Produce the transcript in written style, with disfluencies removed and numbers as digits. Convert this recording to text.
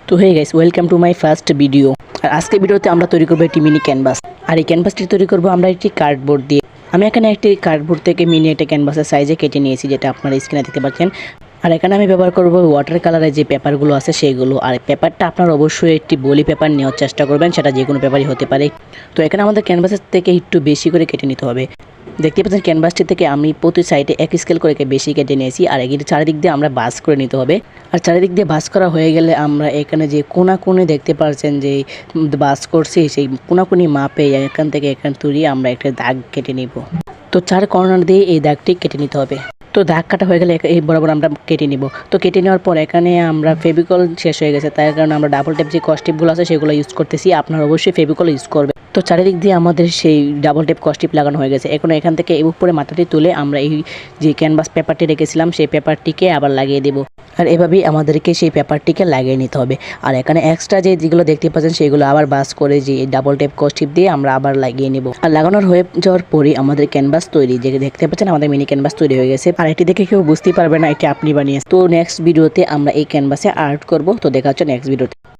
তো hey guys, welcome to my first video. আর আজকের ভিডিওতে আমরা তৈরি করবো একটি মিনি ক্যানভাস। আর এই ক্যানভাসটি তৈরি করবো আমরা একটি কার্ডবোর্ড দিয়ে। আমি এখানে একটি কার্ডবোর্ড থেকে মিনি একটা ক্যানভাসের সাইজে কেটে নিয়েছি, যেটা আপনারা স্ক্রিনে দেখতে পাচ্ছেন। আর এখানে আমি ব্যবহার করব ওয়াটার কালারের যে পেপারগুলো আছে সেগুলো। আর পেপারটা আপনারা অবশ্যই একটি বলি পেপার নেওয়ার চেষ্টা করবেন, সেটা যে কোনো পেপারই হতে পারে। তো এখানে আমাদের ক্যানভাসের থেকে একটু বেশি করে কেটে নিতে হবে। দেখতে পাচ্ছেন ক্যানভাসটি থেকে আমি প্রতি সাইডে এক স্কেল করে বেশি কেটে নিয়েছি। আর এর চারিদিক দিয়ে আমরা ভাঁজ করে নিতে হবে। আর চারিদিক দিয়ে ভাঁজ করা হয়ে গেলে আমরা এখানে যে কোনাকুনি দেখতে পাচ্ছেন যে ভাঁজ করছি, সেই কোনাকুনি মাপে এখান থেকে এখান তুলিয়ে আমরা একটা দাগ কেটে নিব। তো 4 কর্নার দিয়ে এই দাগটি কেটে নিতে হবে। তো দাগ কাটা হয়ে গেলে এই বরাবর আমরা কেটে নিব। তো কেটে নেওয়ার পর এখানে আমরা ফেভিকল শেষ হয়ে গেছে, তাই কারণে আমরা ডাবল টেপ যে কস্টিপগুলো আছে সেগুলো ইউজ করতেছি। আপনারা অবশ্যই ফেভিকল ইউজ করবেন। তো চারিদিক দিয়ে আমাদের সেই ডাবল টেপ কস্টিপ লাগানো হয়ে গেছে। এখন এখান থেকে উপরে মাথাটি তুলে আমরা এই যে ক্যানভাস পেপারটি রেখেছিলাম সেই পেপারটিকে আবার লাগিয়ে দেব। আর এভাবেই আমাদেরকে সেই পেপারটিকে লাগিয়ে নিতে হবে। আর এখানে এক্সট্রা যেগুলো দেখতে পাচ্ছেন সেগুলো আবার বাস করে যে ডাবল টেপ কস্টিপ দিয়ে আমরা আবার লাগিয়ে নেব। আর লাগানোর হয়ে যাওয়ার পরে আমাদের ক্যানভাস তৈরি, যে দেখতে পাচ্ছেন আমাদের মিনি ক্যানভাস তৈরি হয়ে গেছে। আর এটি দেখে কেউ বুঝতেই পারবে না এটি আপনি বানিয়েছেন। তো নেক্সট ভিডিওতে আমরা এই ক্যানভাসে আর্ট করব। তো দেখা হচ্ছে নেক্সট ভিডিওতে।